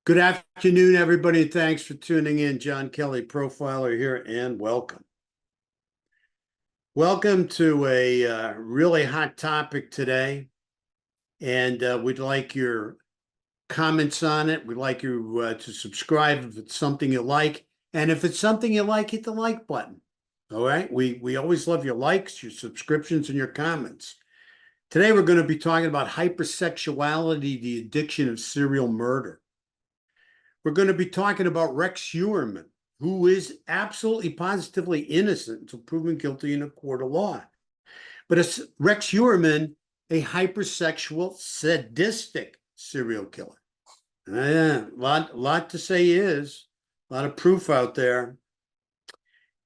Good afternoon, everybody. Thanks for tuning in. John Kelly, profiler here, and welcome. Welcome to a really hot topic today, and we'd like your comments on it. We'd like you to subscribe if it's something you like, and if it's something you like, hit the like button. All right? We always love your likes, your subscriptions, and your comments. Today, we're going to be talking about hypersexuality, the addiction of serial murder. We're going to be talking about Rex Heuermann, who is absolutely positively innocent until proven guilty in a court of law. But it's Rex Heuermann, a hypersexual, sadistic serial killer. Yeah, lot to say is, a lot of proof out there.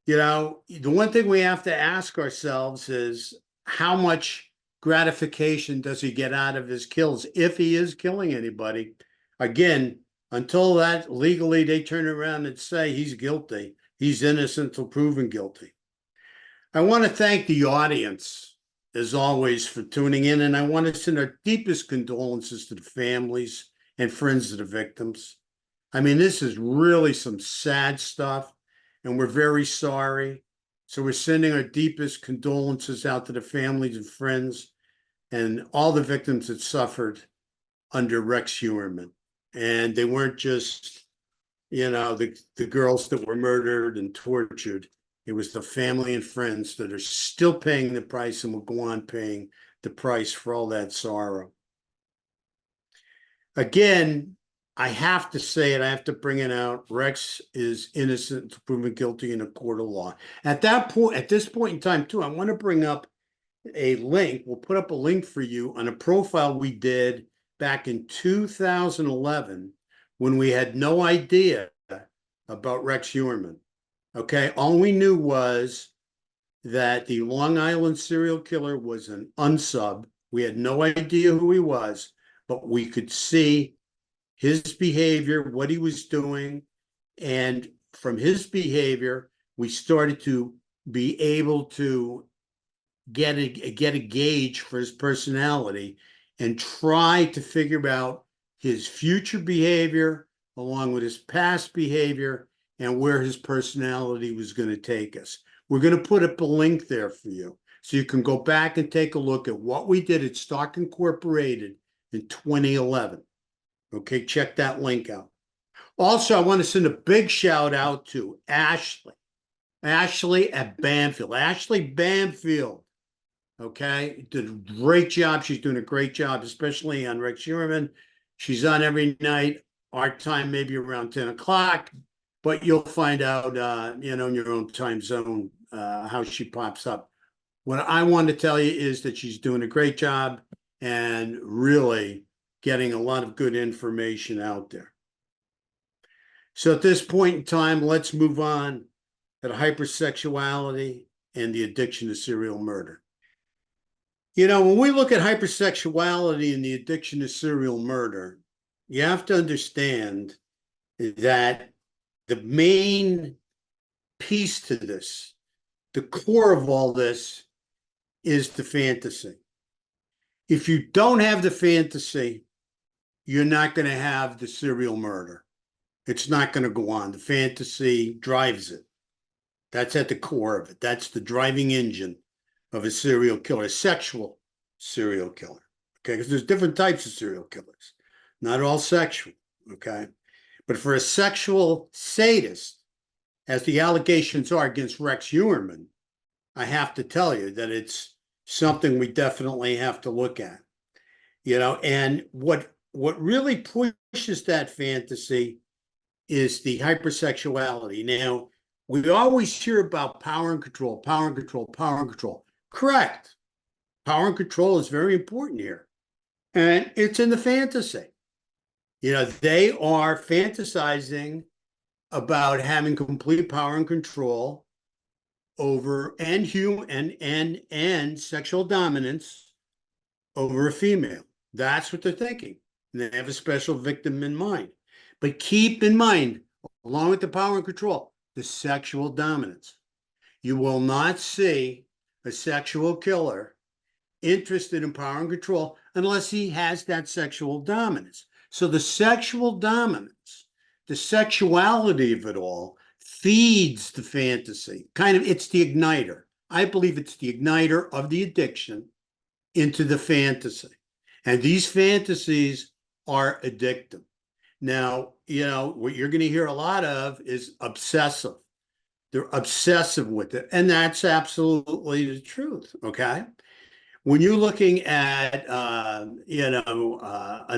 You know, the one thing we have to ask ourselves is how much gratification does he get out of his kills if he is killing anybody? Again, until that legally they turn around and say he's guilty, he's innocent until proven guilty. I want to thank the audience, as always, for tuning in, and I want to send our deepest condolences to the families and friends of the victims. I mean, this is really some sad stuff, and we're very sorry. So we're sending our deepest condolences out to the families and friends and all the victims that suffered under Rex Heuermann. And they weren't just, the girls that were murdered and tortured. It was the family and friends that are still paying the price and will go on paying the price for all that sorrow. Again, I have to say it, I have to bring it out. Rex is innocent until proven guilty in a court of law. At this point in time, too, I want to bring up a link. We'll put up a link for you on a profile we did back in 2011 when we had no idea about Rex Heuermann. Okay, all we knew was that the Long Island serial killer was an unsub. We had no idea who he was, but we could see his behavior, what he was doing, and from his behavior, we started to be able to get a gauge for his personality and try to figure out his future behavior along with his past behavior and where his personality was going to take us. We're going to put up a link there for you so you can go back and take a look at what we did at Stock Incorporated in 2011. Okay, check that link out. Also, I want to send a big shout out to Ashley at Banfield. Ashley Banfield. Okay, did a great job. She's doing a great job, especially on Rex Heuermann. She's on every night. Our time maybe around 10 o'clock, but you'll find out, in your own time zone, how she pops up. What I want to tell you is that she's doing a great job and really getting a lot of good information out there. So at this point in time, let's move on to hypersexuality and the addiction to serial murder. You know, when we look at hypersexuality and the addiction to serial murder, you have to understand that the main piece to this, the core of all this, is the fantasy. If you don't have the fantasy, you're not going to have the serial murder. It's not going to go on. The fantasy drives it. That's at the core of it. That's the driving engine of a serial killer, a sexual serial killer, okay? Because there's different types of serial killers, not all sexual, okay? But for a sexual sadist, as the allegations are against Rex Heuermann, I have to tell you that it's something we definitely have to look at, and what really pushes that fantasy is the hypersexuality. Now, we always hear about power and control, power and control, power and control. Correct. Power and control is very important here. And it's in the fantasy. They are fantasizing about having complete power and control over and sexual dominance over a female. That's what they're thinking. And they have a special victim in mind. But keep in mind, along with the power and control, the sexual dominance. You will not see a sexual killer interested in power and control unless he has that sexual dominance. So the sexual dominance, the sexuality of it all feeds the fantasy. Kind of, it's the igniter. I believe it's the igniter of the addiction into the fantasy. And these fantasies are addictive. Now, what you're going to hear a lot of is obsessive. They're obsessive with it. And that's absolutely the truth. Okay. When you're looking at, an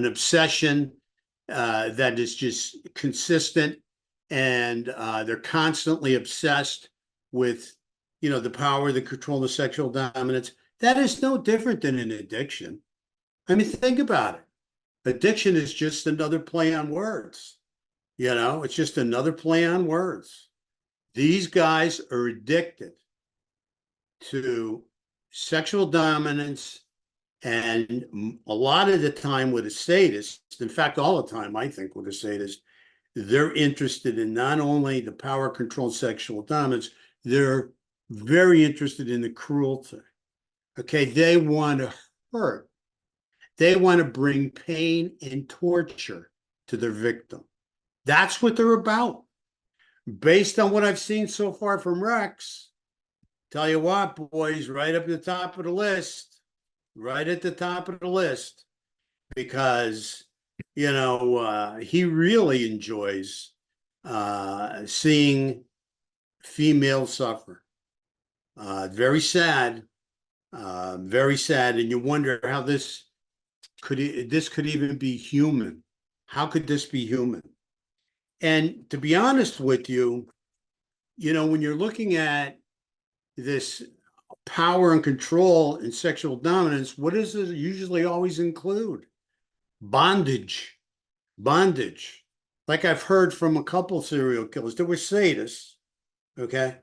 obsession that is just consistent and they're constantly obsessed with, the power, the control, the sexual dominance, that is no different than an addiction. I mean, think about it. Addiction is just another play on words. It's just another play on words. These guys are addicted to sexual dominance, and a lot of the time with a sadist, in fact, all the time, I think with a sadist, they're interested in not only the power, control, sexual dominance, they're very interested in the cruelty. Okay, they want to hurt. They want to bring pain and torture to their victim. That's what they're about. Based on what I've seen so far from Rex, tell you what, boys, right up at the top of the list, right at the top of the list, because, he really enjoys seeing females suffer. Very sad, very sad. And you wonder how this could even be human. How could this be human? And to be honest with you, when you're looking at this power and control and sexual dominance, what does it usually always include? Bondage. Bondage. Like I've heard from a couple serial killers, there were sadists, okay?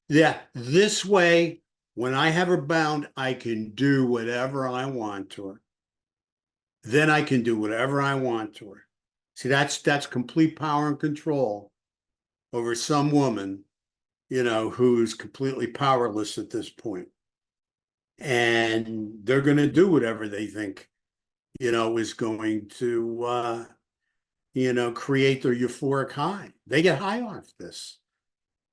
Yeah, this way, when I have her bound, I can do whatever I want to her. Then I can do whatever I want to her. See, that's complete power and control over some woman, who's completely powerless at this point. And they're going to do whatever they think, is going to, create their euphoric high. They get high off this.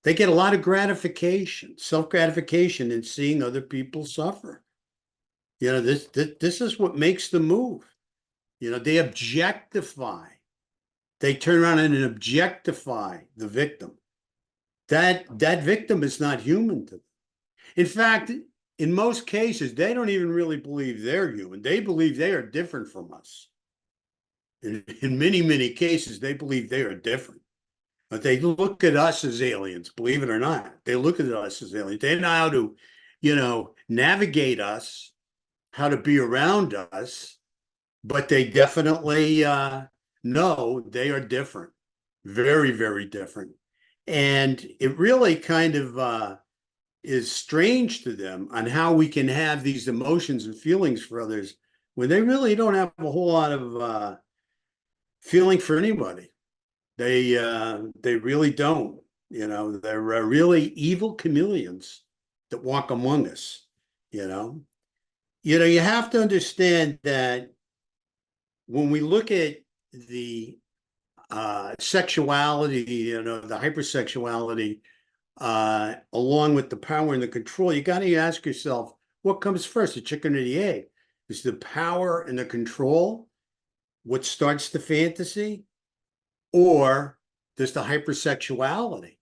They get a lot of gratification, self-gratification in seeing other people suffer. This is what makes them move. They objectify. They turn around and objectify the victim. That victim is not human to them. In fact, in most cases, they don't even really believe they're human. They believe they are different from us. In many, many cases, they believe they are different. But they look at us as aliens, believe it or not. They look at us as aliens. They know how to, navigate us, how to be around us, but they definitely know they are different. Very, very different. And it really kind of is strange to them on how we can have these emotions and feelings for others when they really don't have a whole lot of feeling for anybody. They really don't. They're really evil chameleons that walk among us. You have to understand that when we look at the sexuality, the hypersexuality, along with the power and the control, you got to ask yourself, what comes first, the chicken or the egg? Is the power and the control what starts the fantasy? Or there's the hypersexuality,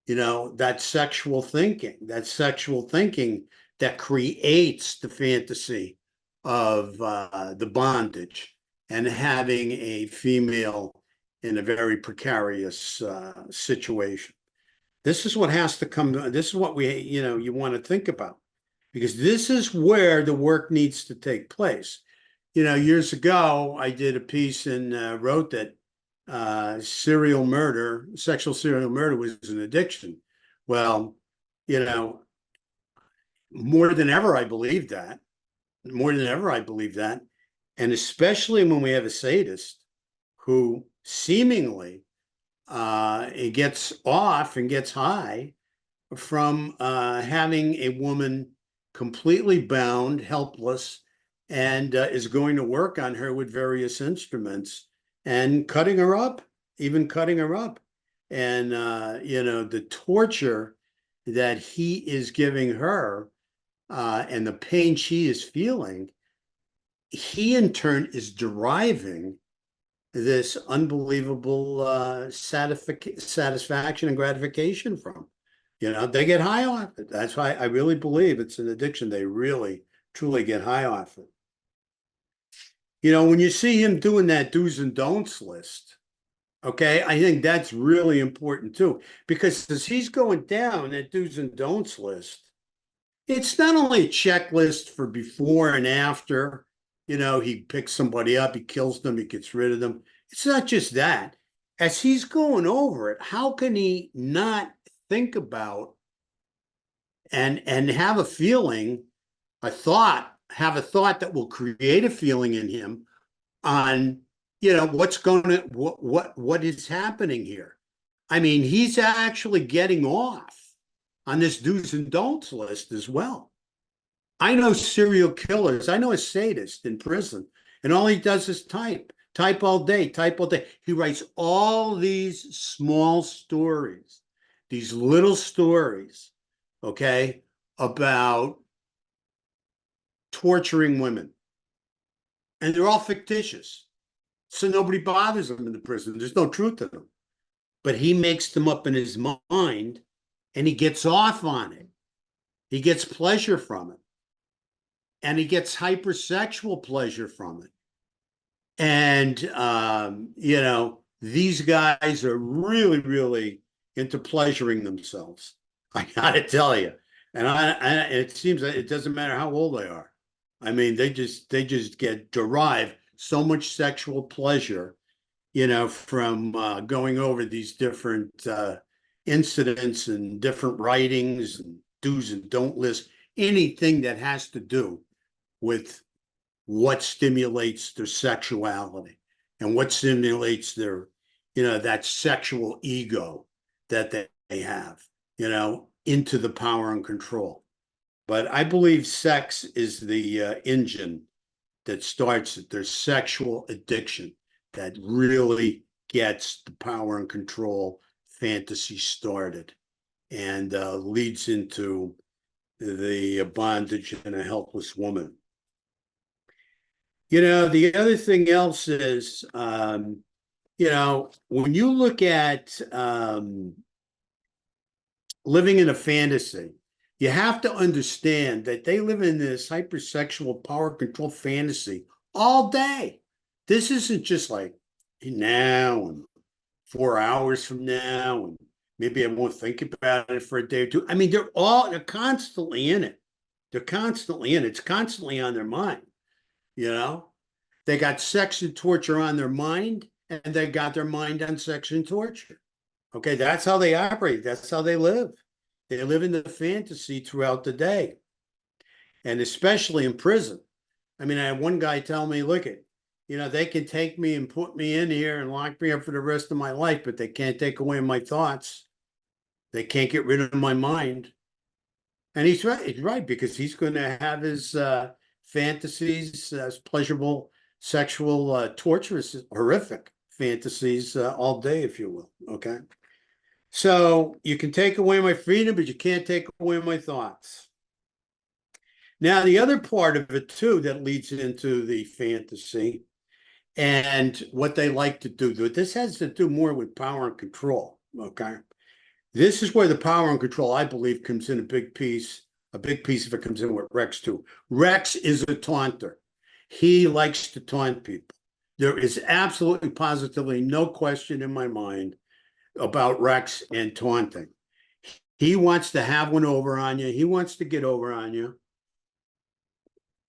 that sexual thinking that creates the fantasy of the bondage and having a female in a very precarious situation. This is what has to come. This is what you want to think about, because this is where the work needs to take place. Years ago, I did a piece and wrote that sexual serial murder was an addiction. Well, more than ever, I believe that. And especially when we have a sadist who seemingly it gets off and gets high from having a woman completely bound, helpless, and is going to work on her with various instruments and cutting her up, even cutting her up. And, the torture that he is giving her and the pain she is feeling, he in turn is deriving this unbelievable satisfaction and gratification from. They get high off it. That's why I really believe it's an addiction. They really, truly get high off it. When you see him doing that do's and don'ts list, okay, I think that's really important too, because as he's going down that do's and don'ts list, it's not only a checklist for before and after. He picks somebody up, he kills them, he gets rid of them. It's not just that. As he's going over it, how can he not think about and have a feeling, have a thought that will create a feeling in him on, what is happening here? I mean, he's actually getting off on this do's and don'ts list as well. I know serial killers. I know a sadist in prison, and all he does is type all day, type all day. He writes all these small stories, these little stories, okay, about torturing women. And they're all fictitious. So nobody bothers him in the prison. There's no truth to them. But he makes them up in his mind, and he gets off on it. He gets pleasure from it. And he gets hypersexual pleasure from it. And, these guys are really, really into pleasuring themselves. I got to tell you. And it seems that it doesn't matter how old they are. I mean, they just derive so much sexual pleasure, from going over these different incidents and different writings and do's and don't lists, anything that has to do with what stimulates their sexuality and what stimulates their, that sexual ego that they have, into the power and control. But I believe sex is the engine that starts it. There's sexual addiction that really gets the power and control fantasy started and leads into the bondage in a helpless woman. The other thing else is, when you look at living in a fantasy, you have to understand that they live in this hypersexual power control fantasy all day. This isn't just like now and 4 hours from now, and maybe I won't think about it for a day or two. I mean, they're constantly in it. They're constantly in it. It's constantly on their mind. They got sex and torture on their mind, and they got their mind on sex and torture. Okay, that's how they operate. That's how they live. They live in the fantasy throughout the day, and especially in prison. I mean, I had one guy tell me, look, they can take me and put me in here and lock me up for the rest of my life, but they can't take away my thoughts. They can't get rid of my mind. And he's right. He's right, because he's going to have his fantasies, pleasurable, sexual, torturous, horrific fantasies all day, if you will. Okay. So you can take away my freedom, but you can't take away my thoughts. Now, the other part of it, too, that leads into the fantasy and what they like to do, this has to do more with power and control. Okay. This is where the power and control, I believe, comes in a big piece. A big piece of it comes in with Rex, too. Rex is a taunter. He likes to taunt people. There is absolutely, positively no question in my mind about Rex and taunting. He wants to have one over on you. He wants to get over on you.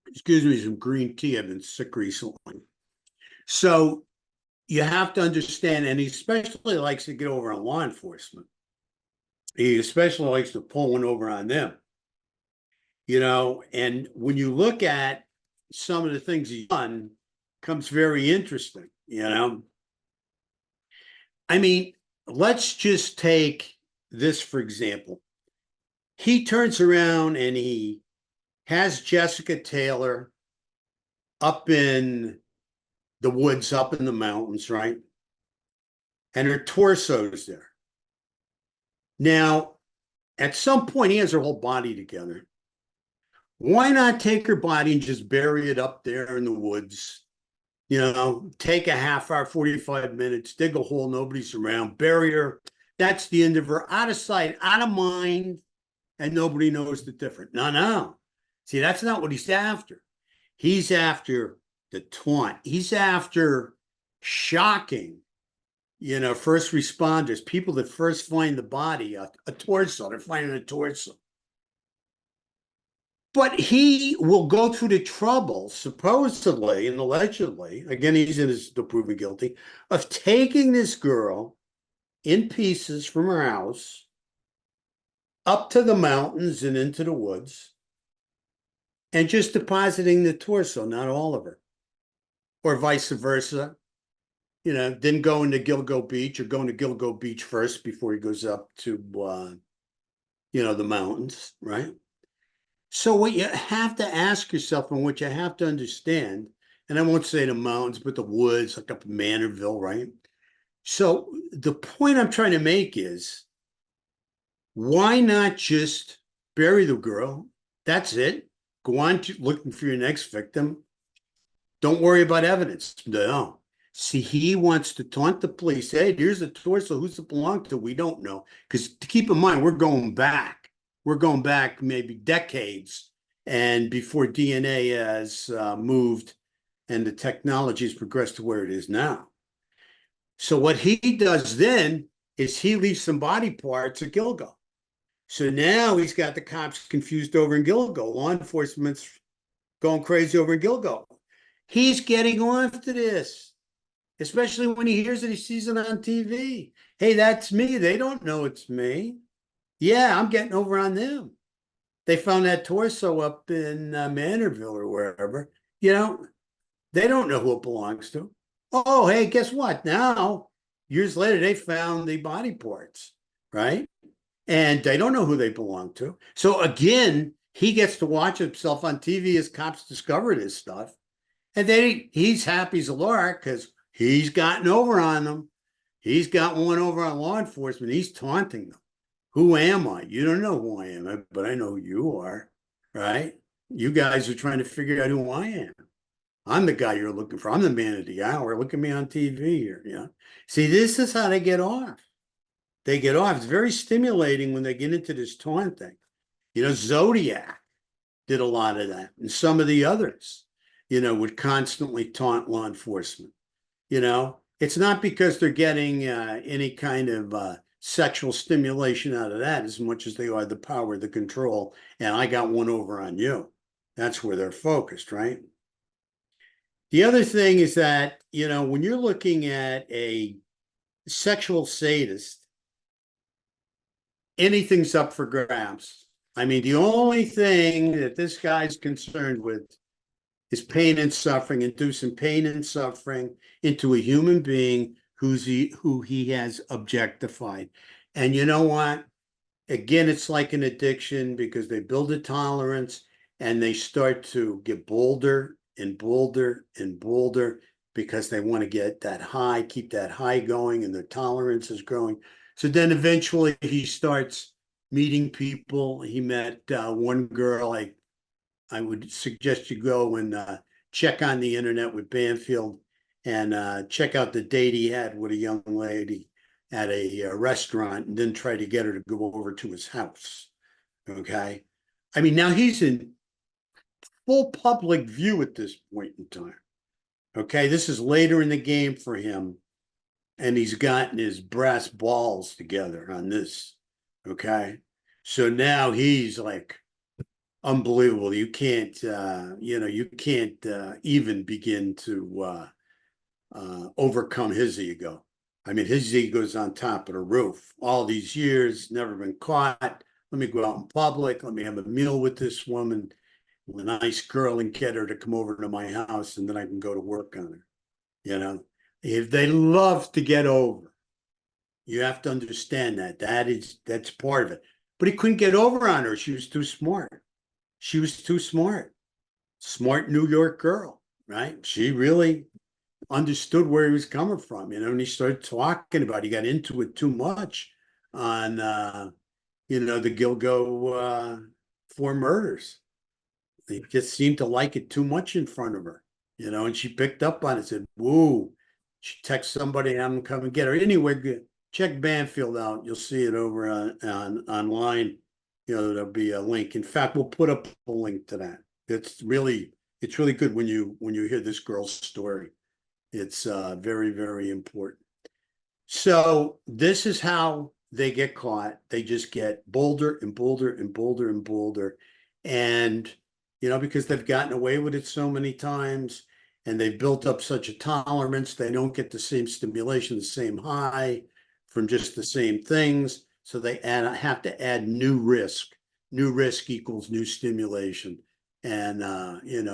Excuse me, some green tea. I've been sick recently. So you have to understand, and he especially likes to get over on law enforcement. He especially likes to pull one over on them. And when you look at some of the things he's done, comes very interesting. I mean, let's just take this, for example. He turns around and he has Jessica Taylor up in the woods up in the mountains, right? And her torso's there. Now, at some point, he has her whole body together. Why not take her body and just bury it up there in the woods? You know, take a half hour, 45 minutes, dig a hole, nobody's around, bury her. That's the end of her, out of sight, out of mind, and nobody knows the difference. No, no. See, that's not what he's after. He's after the taunt. He's after shocking, you know, first responders, people that first find the body, a torso, they're finding a torso. But he will go through the trouble, supposedly and allegedly, again, he's in his still proven guilty, of taking this girl in pieces from her house up to the mountains and into the woods and just depositing the torso, not all of her, or vice versa. You know, didn't go into Gilgo Beach, or going to Gilgo Beach first before he goes up to, you know, the mountains, right? So what you have to ask yourself, and what you have to understand, and I won't say the mountains, but the woods, like up in Manorville, right? So the point I'm trying to make is, why not just bury the girl? That's it. Go on to looking for your next victim. Don't worry about evidence. No. See, he wants to taunt the police. Hey, here's the torso. Who's it belong to? We don't know. Because to keep in mind, we're going back. We're going back maybe decades, and before DNA has moved and the technology has progressed to where it is now. So what he does then is he leaves some body parts at Gilgo. So now he's got the cops confused over in Gilgo. Law enforcement's going crazy over in Gilgo. He's getting off to this, especially when he hears it, he sees it on TV. Hey, that's me. They don't know it's me. Yeah, I'm getting over on them. They found that torso up in Manorville or wherever. You know, they don't know who it belongs to. Oh, hey, guess what? Now, years later, they found the body parts, right? And they don't know who they belong to. So again, he gets to watch himself on TV as cops discover this stuff. And then he's happy as a lark because he's gotten over on them. He's got one over on law enforcement. He's taunting them. Who am I? You don't know who I am, but I know who you are, right? You guys are trying to figure out who I am. I'm the guy you're looking for. I'm the man of the hour. Look at me on TV here. You know? See, this is how they get off. They get off. It's very stimulating when they get into this taunt thing. You know, Zodiac did a lot of that, and some of the others, you know, would constantly taunt law enforcement. You know, it's not because they're getting any kind of sexual stimulation out of that as much as they are the power, the control, and I got one over on you. That's where they're focused, right? The other thing is that, you know, when you're looking at a sexual sadist, anything's up for grabs. I mean, the only thing that this guy's concerned with is pain and suffering, inducing pain and suffering into a human being who he has objectified. And you know what? Again, it's like an addiction because they build a tolerance and they start to get bolder and bolder and bolder because they want to get that high, keep that high going, and their tolerance is growing. So then eventually he starts meeting people. He met one girl. I would suggest you go and check on the internet with Banfield and check out the date he had with a young lady at a restaurant, and then try to get her to go over to his house. Okay. I mean, now he's in full public view at this point in time. Okay. This is later in the game for him. And he's gotten his brass balls together on this. Okay. So now he's like unbelievable. You can't, you can't even begin to overcome his ego. I mean, his ego's on top of the roof. All these years, never been caught. Let me go out in public. Let me have a meal with this woman, a nice girl, and get her to come over to my house, and then I can go to work on her. You know, if they love to get over, you have to understand that. That's part of it. But he couldn't get over on her. She was too smart. She was too smart. Smart New York girl, right? She really understood where he was coming from, and he started talking about, he got into it too much on, the Gilgo, 4 murders. He just seemed to like it too much in front of her, and she picked up on it, said, woo. She texted somebody, I'm come and get her. Anyway, check Banfield out. You'll see it over on online. There'll be a link. In fact, we'll put up a link to that. It's really good when you hear this girl's story. It's very, very important. So this is how they get caught. They just get bolder and bolder and bolder and bolder. And, because they've gotten away with it so many times and they've built up such a tolerance, they don't get the same stimulation, the same high from just the same things. So they have to add new risk. New risk equals new stimulation. And,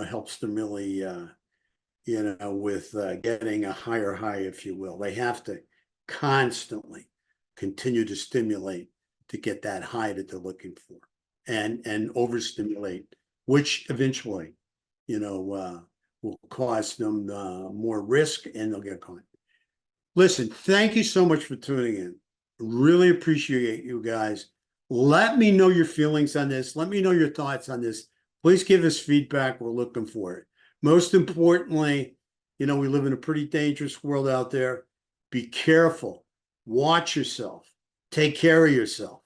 helps them really, with getting a higher high, if you will. They have to constantly continue to stimulate to get that high that they're looking for, and overstimulate, which eventually, will cause them more risk, and they'll get caught. Listen, thank you so much for tuning in. Really appreciate you guys. Let me know your feelings on this. Let me know your thoughts on this. Please give us feedback. We're looking for it. Most importantly, we live in a pretty dangerous world out there. Be careful. Watch yourself. Take care of yourself.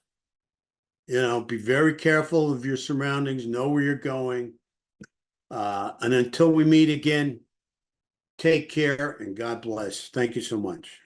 Be very careful of your surroundings. Know where you're going. And until we meet again, take care and God bless. Thank you so much.